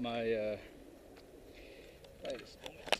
my lightest moments.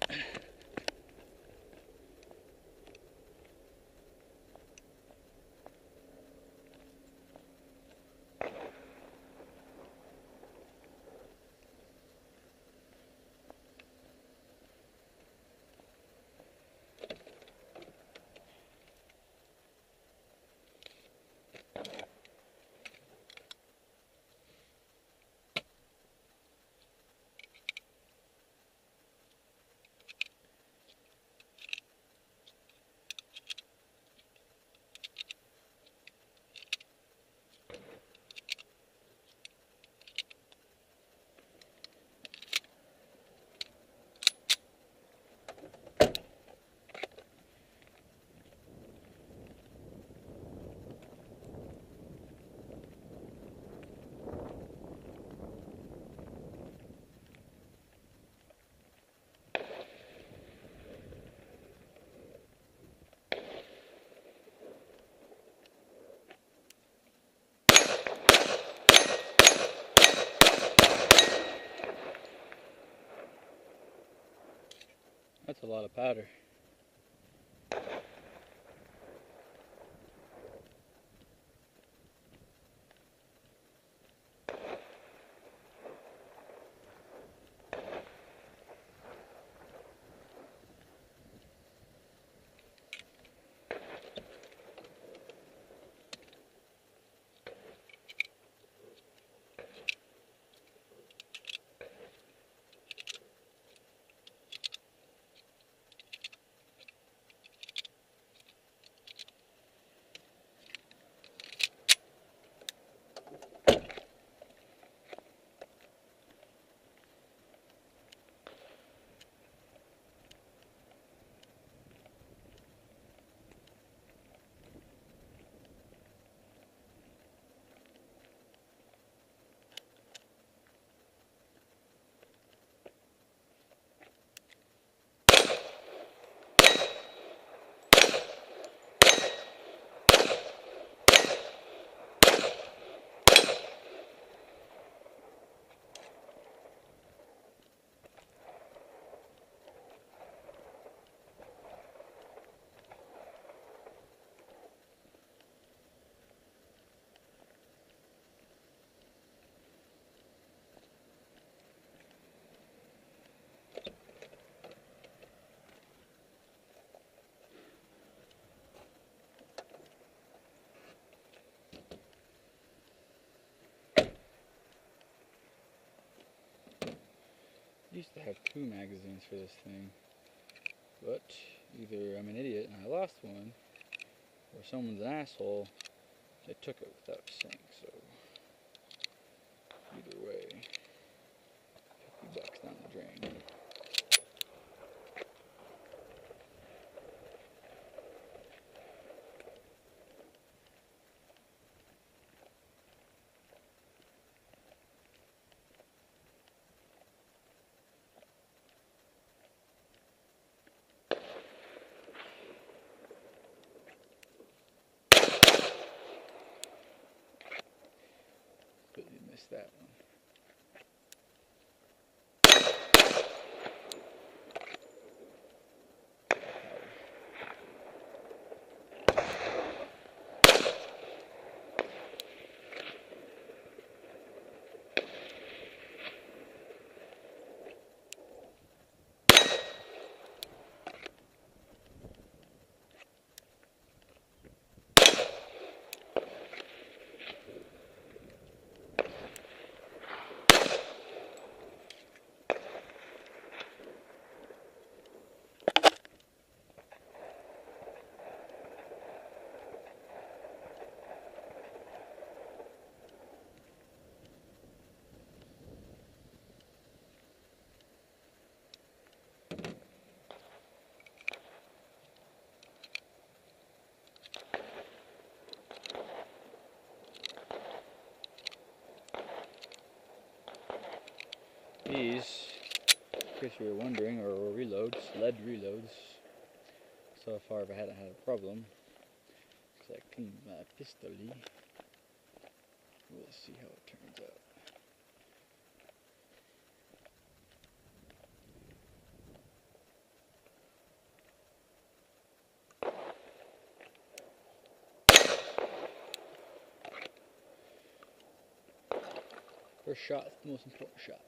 That's a lot of powder. I used to have 2 magazines for this thing, but either I'm an idiot and I lost one, or someone's an asshole that took it without saying so. Either way, $50 down the drain. Completely missed that one. These, in case you were wondering, are reloads, lead reloads. So far I haven't had a problem, because I cleaned my pistol. We'll see how it turns out. First shot is the most important shot.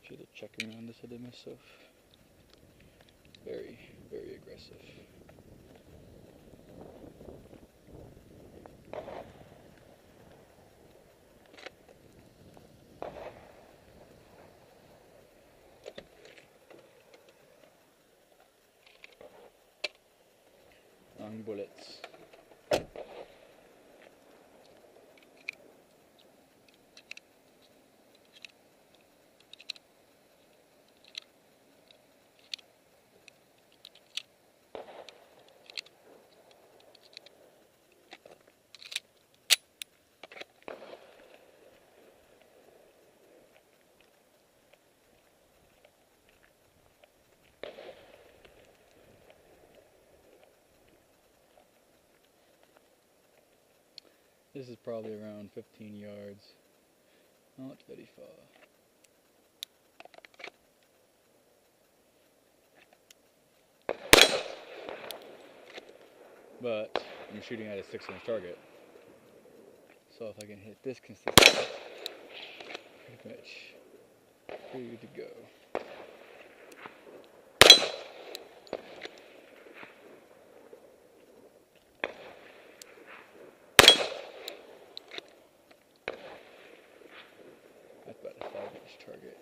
Should have checked around this I did myself. Very, very aggressive. Long bullets. This is probably around 15 yards. Not very far. But I'm shooting at a 6-inch target. So if I can hit this consistently, pretty much pretty good to go. That's about a 5-inch target.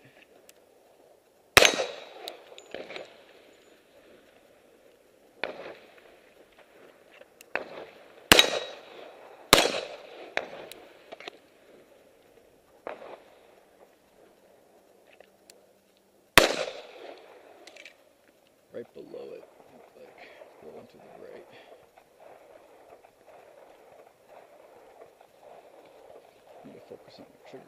Right below it, like going to the right. I need to focus on the trigger.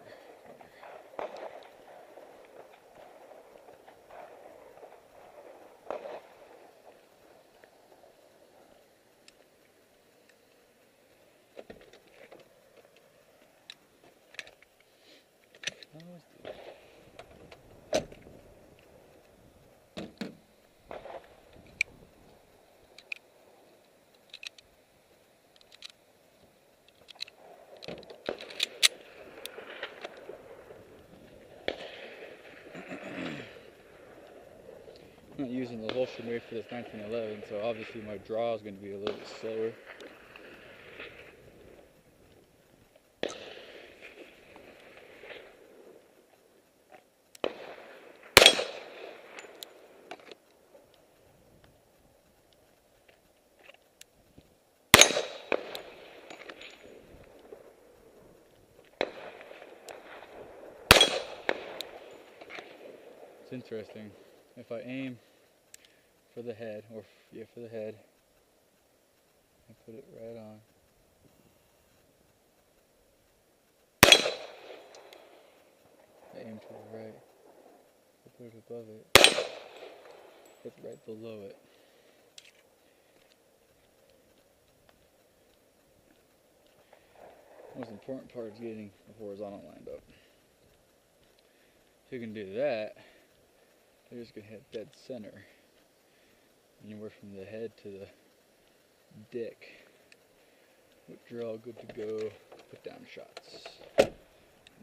I'm not using the Holstrom rate for this 1911, so obviously my draw is going to be a little bit slower. It's interesting. If I aim for the head, or for the head, I put it right on. I aim to the right. I put it above it. Put it right below it. The most important part is getting the horizontal lined up. If you can do that, you're just going to hit dead center. Anywhere from the head to the dick. Which are all good to go. Put down shots. In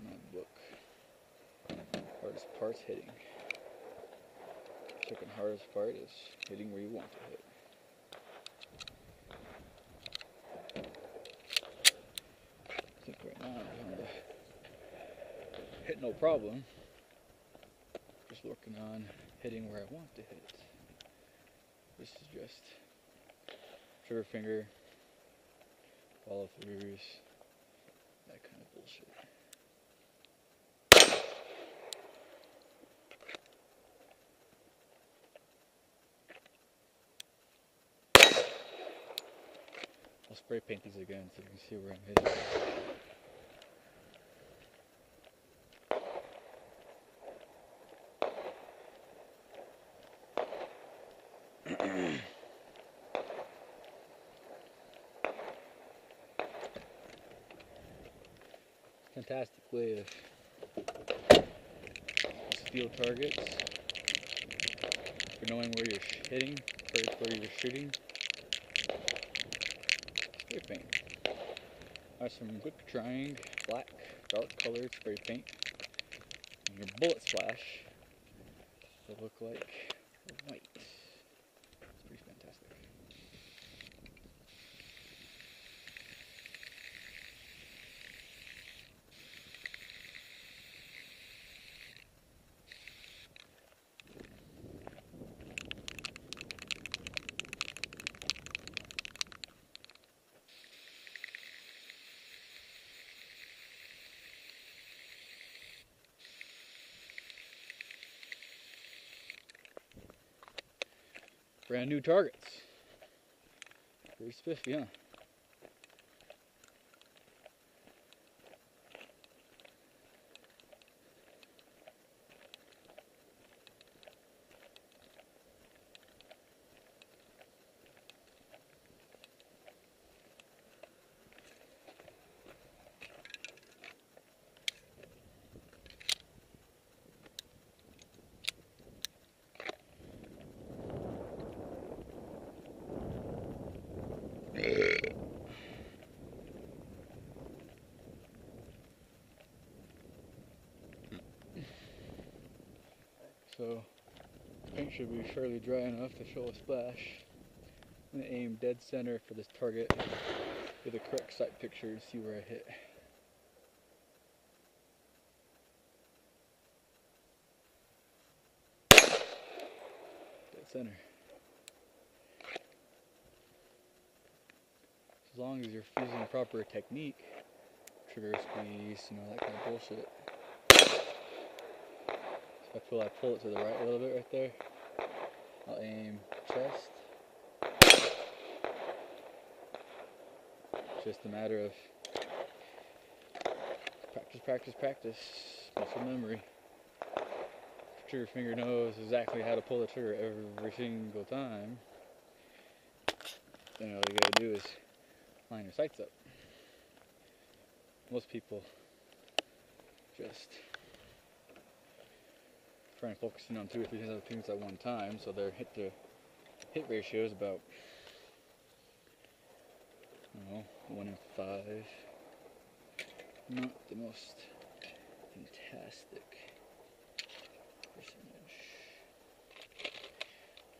my book. Hardest part's hitting. Second hardest part is hitting where you want to hit. I think right now I'm going to hit no problem. Just working on hitting where I want to hit. This is just trigger finger, follow throughs, that kind of bullshit. I'll spray paint these again so you can see where I'm hitting. Fantastic way of steal targets, for knowing where you're hitting, where you're shooting. Spray paint. I have some quick drying, black, dark colored spray paint. And your bullet splash will look like white. It's pretty fantastic. Brand new targets. Pretty spiffy, huh? So, paint should be fairly dry enough to show a splash. I'm going to aim dead center for this target with a correct sight picture and see where I hit. Dead center. As long as you're using proper technique, trigger squeeze, that kind of bullshit. I pull it to the right a little bit right there. I'll aim chest. It's just a matter of practice, muscle memory. Trigger finger knows exactly how to pull the trigger every single time. Then all you gotta do is line your sights up. Most people just try and focus in on 2 or 3 other things at one time, so their hit ratio is about 1 in 5. Not the most fantastic percentage.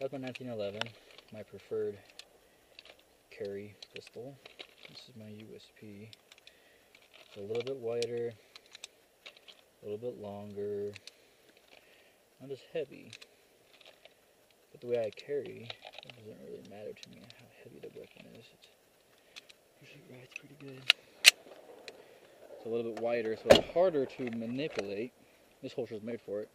That's my 1911, my preferred carry pistol. This is my USP. It's a little bit wider, a little bit longer, not as heavy. But the way I carry, it doesn't really matter to me how heavy the weapon is. It usually rides pretty good. It's a little bit wider, so it's harder to manipulate. This holster is made for it.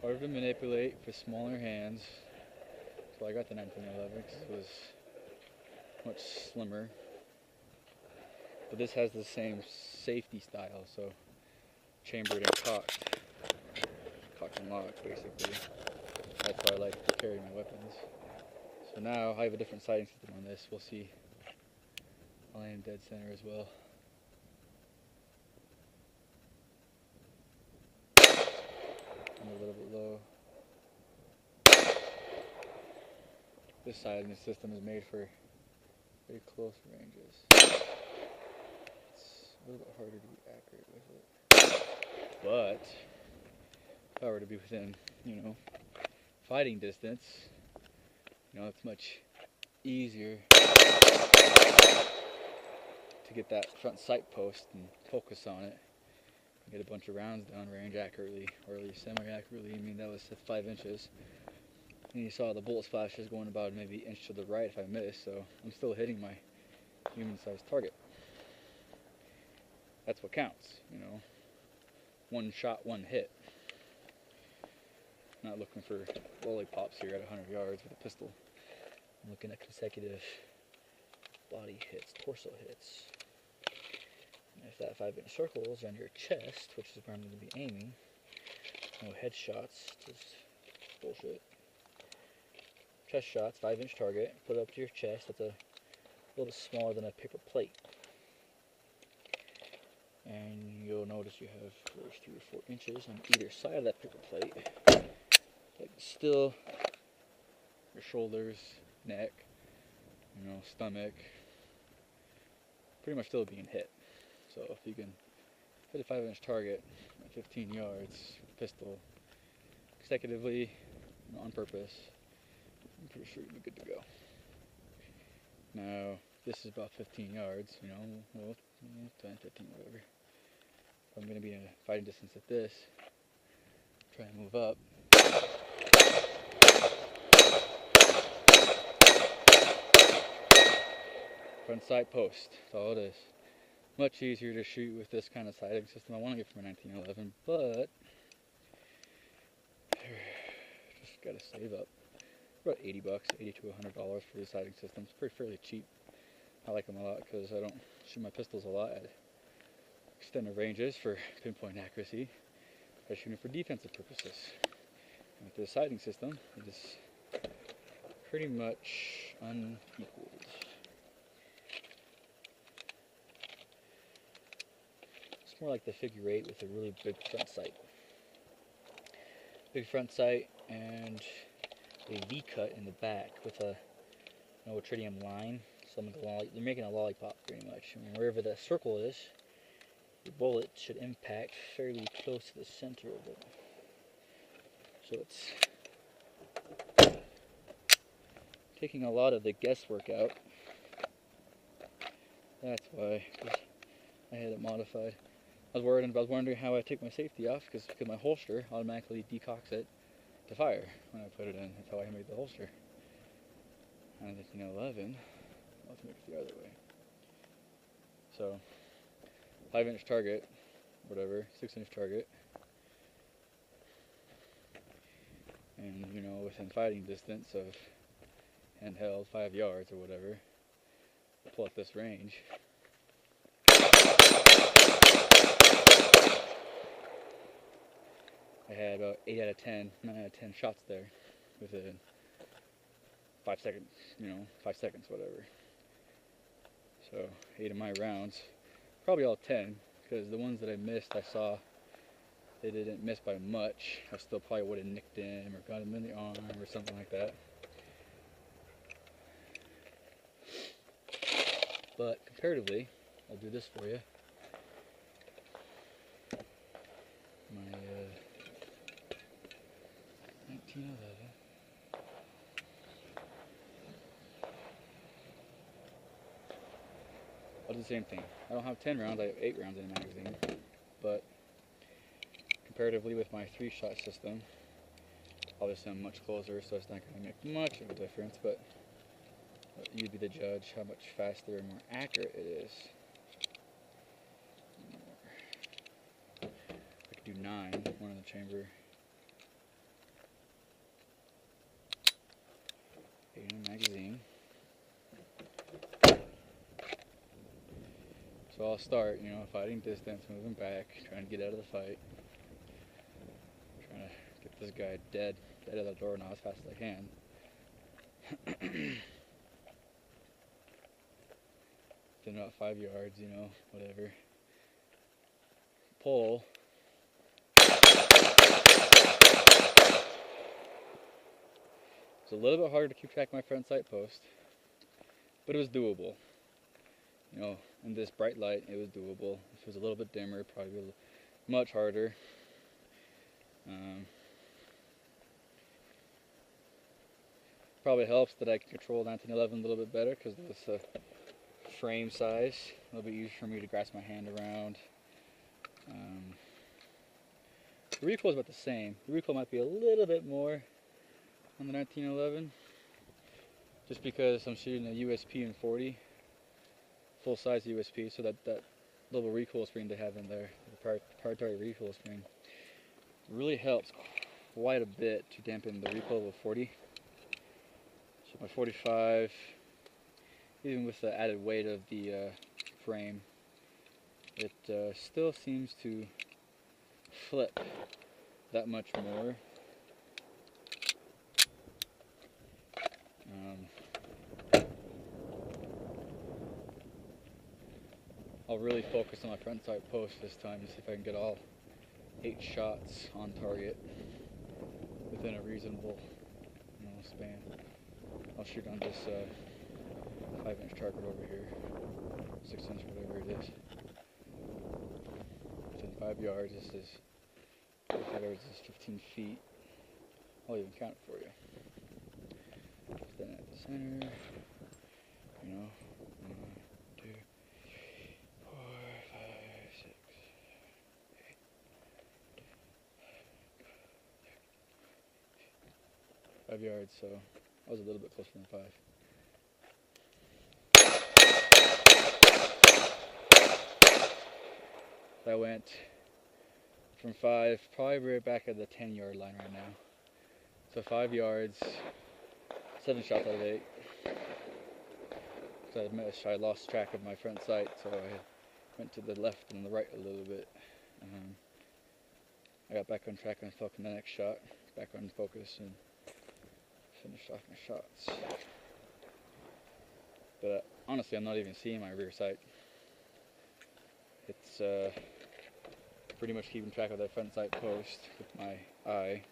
Harder to manipulate for smaller hands. So I got the 1911 because it was much slimmer. But this has the same safety style, so chambered and cocked and locked basically. That's why I like to carry my weapons. So now I have a different sighting system on this. We'll see. I'll aim dead center as well. And a little bit low. This sighting system is made for very close ranges. It's a little bit harder to be accurate with it. But if I were to be within, fighting distance, it's much easier to get that front sight post and focus on it. Get a bunch of rounds down range accurately, or at least semi-accurately. That was 5 inches. And you saw the bullet splashes going about maybe an inch to the right if I missed, so I'm still hitting my human-sized target. That's what counts, One shot, one hit. Not looking for lollipops here at 100 yards with a pistol. I'm looking at consecutive body hits, torso hits. And if that 5-inch circle is on your chest, which is where I'm going to be aiming, no headshots, just bullshit. Chest shots, 5-inch target, put it up to your chest. That's a little smaller than a paper plate. And you'll notice you have 3 or 4 inches on either side of that paper plate. Like still your shoulders, neck, stomach, pretty much still being hit. So if you can hit a 5-inch target at 15 yards with a pistol consecutively, on purpose, I'm pretty sure you'll be good to go. Now, this is about 15 yards, well, 10, 15, whatever. I'm going to be in a fighting distance at this. Try and move up. Front sight post, that's all it is. Much easier to shoot with this kind of sighting system. I want to get from a 1911, but just got to save up. About $80, $80 to $100 for these sighting systems. Pretty fairly cheap. I like them a lot because I don't shoot my pistols a lot at extended ranges for pinpoint accuracy. I shoot them for defensive purposes. And with this sighting system, it is pretty much unequaled. It's more like the figure 8 with a really big front sight. Big front sight and a V-cut in the back with a tritium line. So they're making a lollipop pretty much. I mean, wherever the circle is, your bullet should impact fairly close to the center of it. So it's taking a lot of the guesswork out. That's why I had it modified. I was wondering how I take my safety off because my holster automatically decocks it to fire when I put it in. That's how I made the holster. And in 11, I'll have to make it the other way. So, 5-inch target, whatever, 6-inch target. And, within fighting distance of handheld 5 yards or whatever, pull at this range. I had about 8 out of 10, 9 out of 10 shots there within 5 seconds, 5 seconds, whatever. So 8 of my rounds, probably all 10, because the ones that I missed, I saw they didn't miss by much. I still probably would have nicked him or got him in the arm or something like that. But comparatively, I'll do this for you. My 1911. I'll do the same thing. I don't have 10 rounds, I have 8 rounds in a magazine. But comparatively with my 3-shot system, obviously I'm much closer, so it's not going to make much of a difference, but you'd be the judge how much faster and more accurate it is. I could do 9, one in the chamber. 8 in the magazine. So I'll start, fighting distance, moving back, trying to get out of the fight. Trying to get this guy dead out of the door now as fast as I can. Then about 5 yards, whatever. Pull. It's a little bit harder to keep track of my front sight post, but it was doable. In this bright light, it was doable. If it was a little bit dimmer, it'd probably be much harder. Probably helps that I can control 1911 a little bit better because of this frame size. It'll be easier for me to grasp my hand around. The recoil is about the same. The recoil might be a little bit more on the 1911, just because I'm shooting a USP in 40, full size USP, so that little recoil screen they have in there, the proprietary recoil screen, really helps quite a bit to dampen the recoil of 40. So my 45 even with the added weight of the frame, it still seems to flip that much more. I'll really focus on my front sight post this time to see if I can get all 8 shots on target within a reasonable span. I'll shoot on this 5-inch target over here, 6-inch, whatever it is. Within 5 yards, this is 5 yards is 15 feet. I'll even count it for you. Then at the center, 1, 2, 3, 4, 5, 6, 8. 5 yards, so I was a little bit closer than 5. I went from 5, probably right back at the 10-yard line right now. So 5 yards, 7 shots out of 8. So I lost track of my front sight, so I went to the left and the right a little bit. I got back on track and focused on the next shot, back on focus, and finished off my shots. But honestly, I'm not even seeing my rear sight. It's pretty much keeping track of the front sight post with my eye,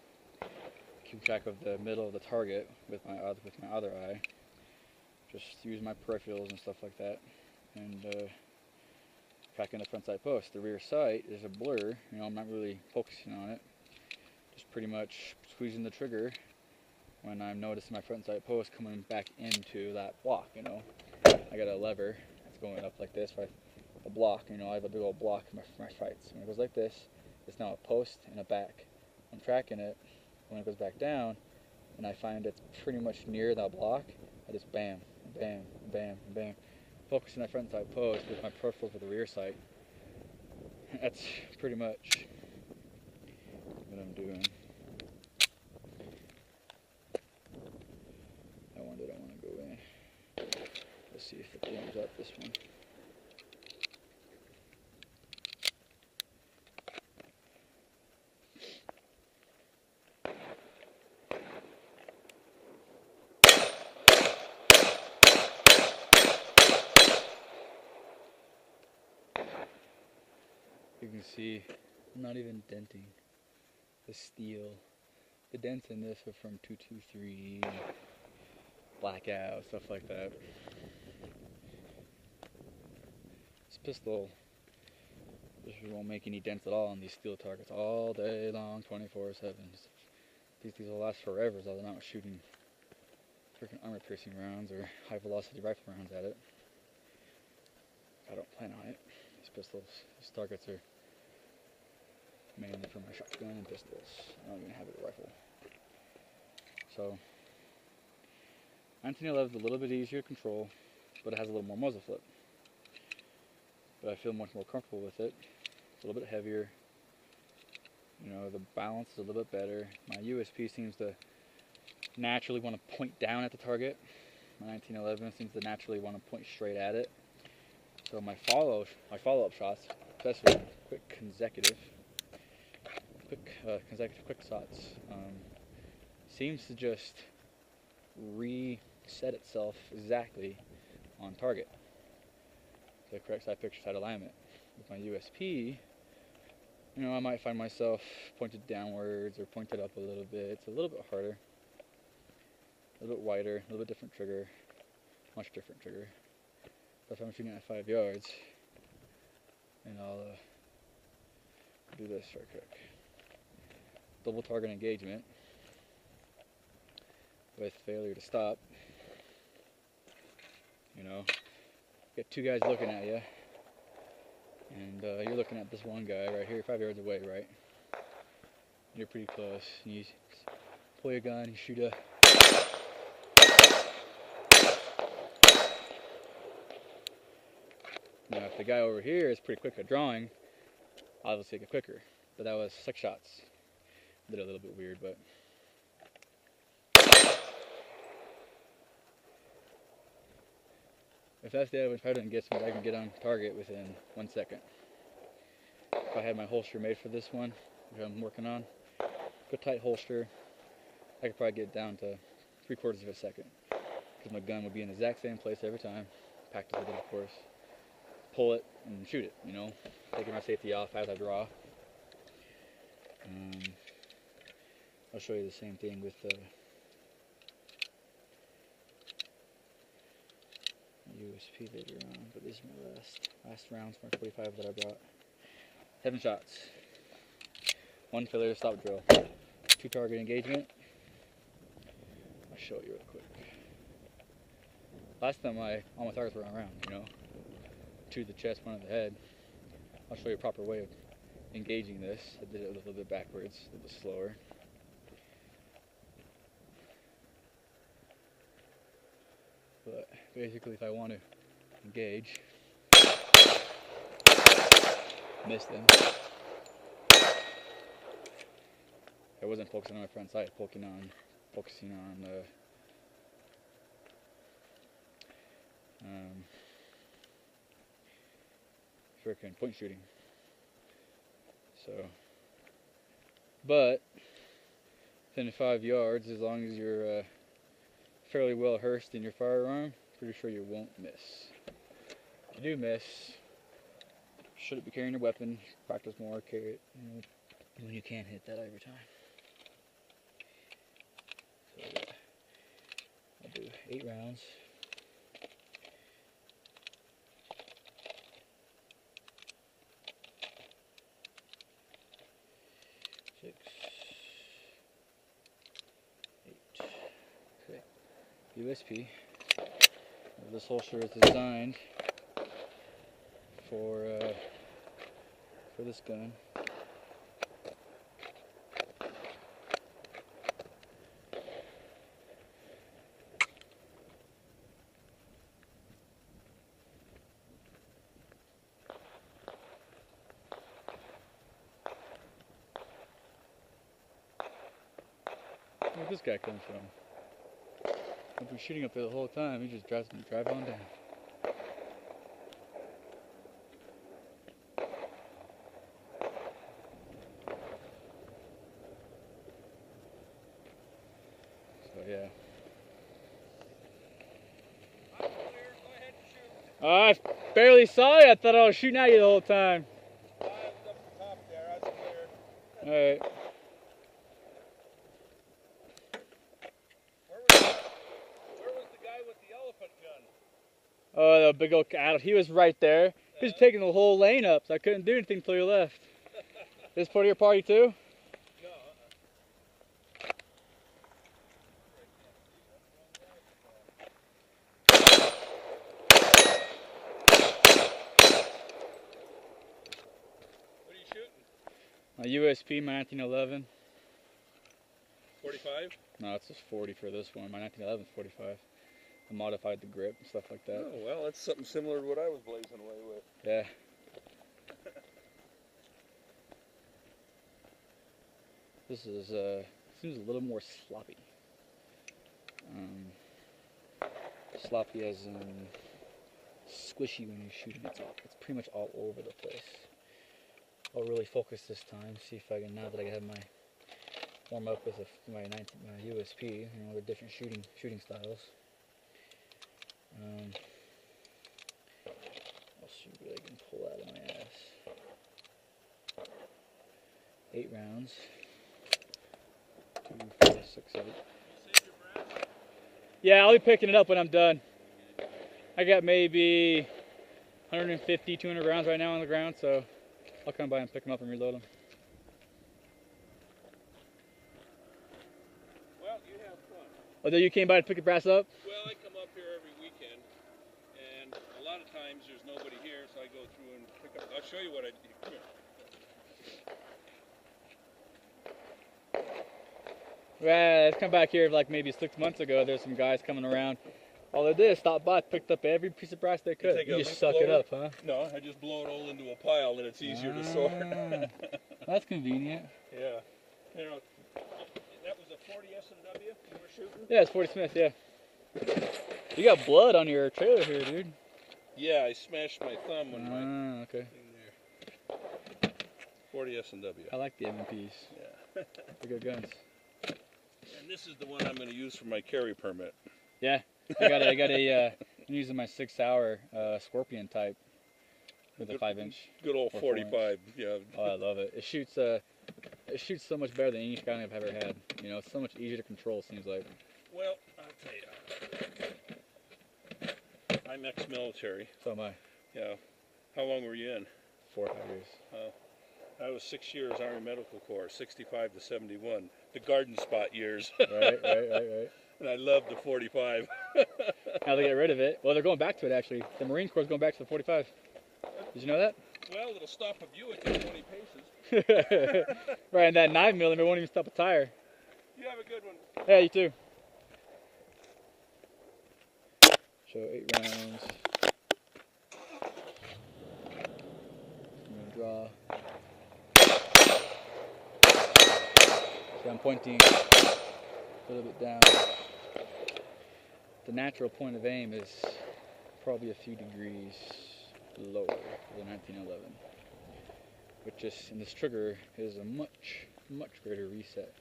keeping track of the middle of the target with my other eye. Just use my peripherals and stuff like that, and tracking the front sight post. The rear sight is a blur. I'm not really focusing on it. Just pretty much squeezing the trigger when I'm noticing my front sight post coming back into that block. I got a lever that's going up like this. A block, I have a big old block in my sights. When it goes like this, it's now a post and a back. I'm tracking it. When it goes back down, and I find it's pretty much near that block, I just bam, bam, bam, bam, focusing that front sight post with my peripheral for the rear sight. That's pretty much what I'm doing. That one did I want to go in. Let's see if it blows up this one. You can see I'm not even denting the steel. The dents in this are from 223, blackout, stuff like that. This pistol just won't make any dents at all on these steel targets all day long, 24/7. These will last forever, so they're not shooting freaking armor-piercing rounds or high-velocity rifle rounds at it. I don't plan on it. These targets are mainly for my shotgun and pistols. I don't even have a rifle. So, 1911 is a little bit easier to control, but it has a little more muzzle flip. But I feel much more comfortable with it. It's a little bit heavier. The balance is a little bit better. My USP seems to naturally want to point down at the target. My 1911 seems to naturally want to point straight at it. So my follow-up shots, especially quick consecutive shots, seems to just reset itself exactly on target. The correct side picture side alignment. With my USP, I might find myself pointed downwards or pointed up a little bit. It's a little bit harder, a little bit wider, a little bit different trigger, much different trigger. If I'm shooting at 5 yards, and I'll do this right quick. Double target engagement with failure to stop. Get 2 guys looking at you, and you're looking at this one guy right here, 5 yards away, right? You're pretty close. And you pull your gun, you shoot a. Now, if the guy over here is pretty quick at drawing, I'll obviously take it quicker. But that was 6 shots. Did it a little bit weird, but. If that's the other one, if I didn't get some, I can get on target within 1 second. If I had my holster made for this one, which I'm working on, good tight holster, I could probably get it down to 3/4 of a second. Because my gun would be in the exact same place every time. Practice with it, of course. Pull it and shoot it, you know. Taking my safety off as I draw. I'll show you the same thing with the USP later on, but this is my last round, smart 45 that I brought. 7 shots. 1 failure stop drill. 2 target engagement. I'll show you real quick. Last time all my targets were on round, you know. 2 to the chest, 1 to the head. I'll show you a proper way of engaging this. I did it a little bit backwards, a little bit slower. But basically, if I want to engage, miss them. I wasn't focusing on my front sight, focusing on freaking point shooting. So, but within 5 yards, as long as you're fairly well rehearsed in your firearm, pretty sure you won't miss. If you do miss, shouldn't be carrying your weapon. Practice more, carry it when you can hit that every time. So I'll do 8 rounds. USP. This holster is designed for this gun. Where'd this guy come from? I've been shooting up there the whole time. He just drive on down. So yeah. I'm clear. Go ahead and shoot. I barely saw you. I thought I was shooting at you the whole time. I was up the top there. I was clear. All right. Oh, the big old cat. He was right there. He was taking the whole lane up, so I couldn't do anything until you left. This part of your party too? No. What are you shooting? My USP, my 1911. 45? No, it's just 40 for this one. My 1911 is 45. I modified the grip and stuff like that. Oh, well, that's something similar to what I was blazing away with. Yeah. This is seems a little more sloppy. Sloppy as in squishy when you're shooting. It's pretty much all over the place. I'll really focus this time. See if I can, now that I have my warm up with my USP. You know, the different shooting styles. I'll see what I can pull out of my ass. 8 rounds. 2, 4, 6, 7. Yeah, I'll be picking it up when I'm done. I got maybe 150, 200 rounds right now on the ground, so I'll come by and pick them up and reload them. Well, you have fun. Oh, you came by to pick the brass up? Well, I come up here every weekend, and a lot of times there's nobody here, so I go through and pick up. I'll show you what I do. Come here. Right, let's come back here like maybe 6 months ago. There's some guys coming around. All they did is stop by, picked up every piece of brass they could. You just suck it up, huh? No, I just blow it all into a pile, and it's easier to sort. That's convenient. Yeah. You know, that was a 40 S&W you were shooting? Yeah, it's 40 Smith, yeah. You got blood on your trailer here, dude. Yeah, I smashed my thumb when my Okay. thing there. 40 S&W. I like the M&Ps. Yeah. They're good guns. And this is the one I'm going to use for my carry permit. Yeah. I got a I'm using my 6 hour Scorpion type with a 5-inch. Good old 45. Yeah. Oh, I love it. It shoots so much better than any gun I've ever had. You know, it's so much easier to control, seems like. Well, I'll tell you. I'm ex-military. So am I. Yeah. How long were you in? 4 or 5 years. I was 6 years Army Medical Corps, 65 to 71. The garden spot years. Right. And I loved the 45. How they get rid of it? Well, they're going back to it, actually. The Marine Corps is going back to the 45. Did you know that? Well, it'll stop a Buick at 20 paces. Right, and that 9mm won't even stop a tire. You have a good one. Yeah, you too. So 8 rounds. I'm gonna draw. So I'm pointing a little bit down. The natural point of aim is probably a few degrees lower than 1911, which is, in this trigger, is a much greater reset.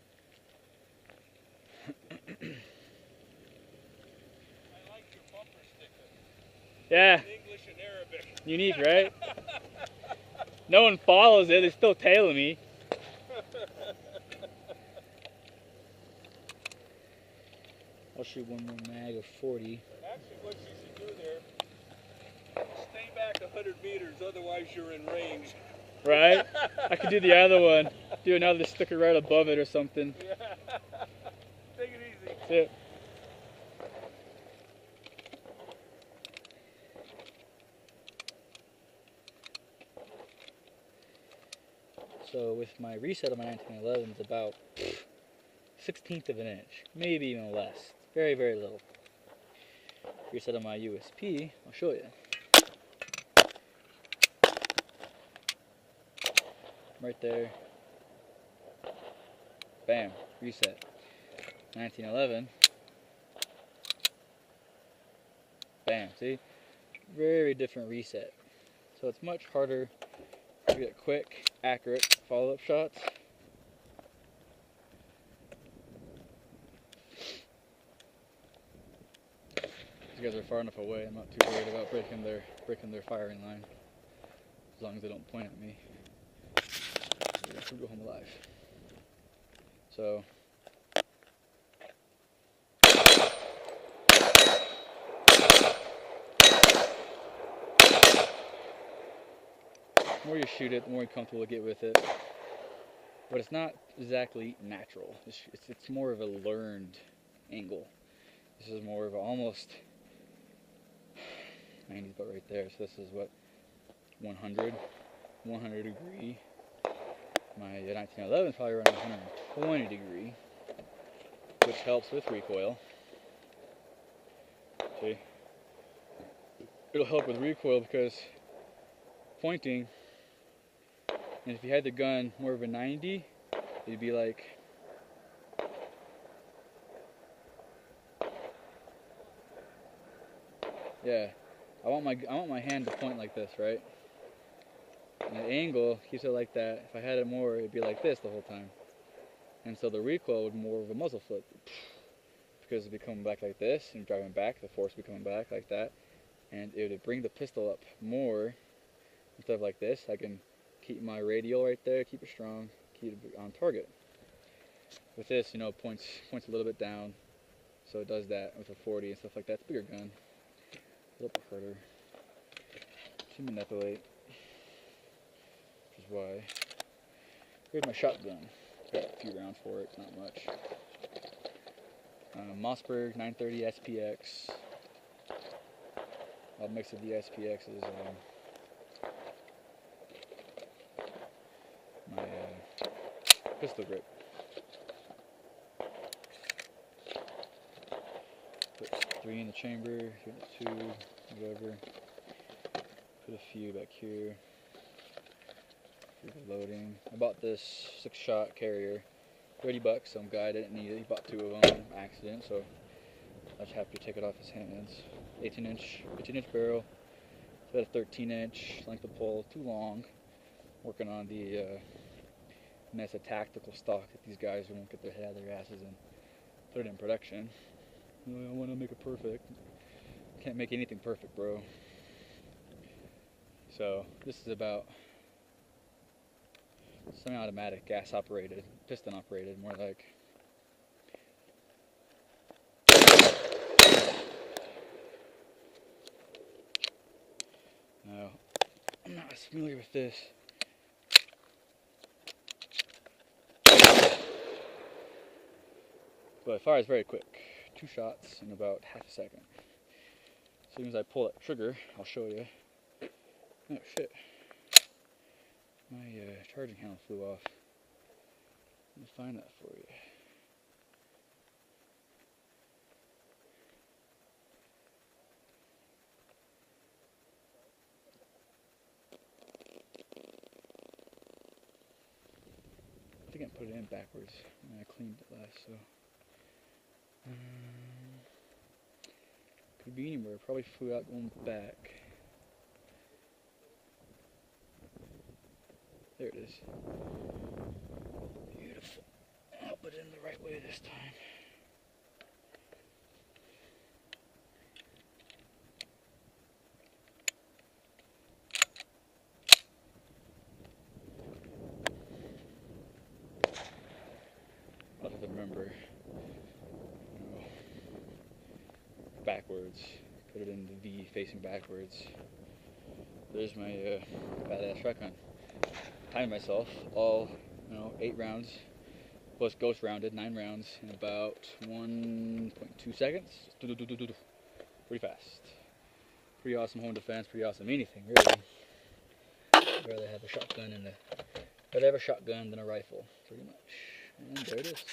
I like your bumper sticker. Yeah. In English and Arabic. Unique, right? No one follows it, they still tailing me. I'll shoot one more mag of 40. Actually, what you should do there, stay back 100 meters, otherwise you're in range. Right? I could do the other one. Do another sticker right above it or something. Yeah. Take it easy. That's it. So with my reset on my 1911, it's about 1/16 of an inch, maybe even less. Very little. Reset on my USP, I'll show you. Right there. Bam, reset. 1911. Bam, see? Very different reset. So it's much harder to get quick, accurate follow-up shots. These guys are far enough away, I'm not too worried about breaking their firing line. As long as they don't point at me. We'll go home alive. So the more you shoot it, the more you're comfortable to get with it. But it's not exactly natural. It's more of a learned angle. This is more of a almost 90's about right there. So this is what 100 degree. My 1911 is probably around 120 degree, which helps with recoil. See, it'll help with recoil because pointing. And if you had the gun more of a 90, it'd be like yeah. I want my hand to point like this, right? And the angle keeps it like that. If I had it more, it'd be like this the whole time. And so the recoil would be more of a muzzle flip. Because it'd be coming back like this and driving back, the force would be coming back like that. And it would bring the pistol up more instead of like this. I can keep my radial right there, keep it strong, keep it on target. With this, you know, points a little bit down. So it does that with a 40 and stuff like that. It's a bigger gun. A little bit harder to manipulate. Which is why. Here's my shotgun. Got a few rounds for it, not much. Mossberg 930 SPX. I'll mix of the SPXs. My pistol grip. Put 3 in the chamber, 2, whatever. Put a few back here. Loading. I bought this 6-shot carrier, $30. Some guy didn't need it. He bought 2 of them, accident. So I just have to take it off his hands. 18-inch barrel, So I had a 13-inch length of pole, too long. Working on the mess of tactical stock that these guys won't get their head out of their asses and put it in production. I want to make it perfect. Can't make anything perfect, bro. So this is about semi-automatic, gas operated, piston operated, more like. Now, I'm not as familiar with this. But it fires very quick. 2 shots in about half a second. As soon as I pull that trigger, I'll show you. Oh shit. My charging handle flew off. Let me find that for you. I think I put it in backwards when I cleaned it last, so. Could be anywhere, probably flew out going back. There it is. Beautiful. I'll put it in the right way this time. I'll have to remember, backwards. Put it in the V facing backwards. There's my badass shotgun. Timed myself all 8 rounds plus ghost rounded 9 rounds in about 1.2 seconds. Pretty fast. Pretty awesome home defense. Pretty awesome anything really. I'd rather have a shotgun and whatever shotgun than a rifle, pretty much. And there it is.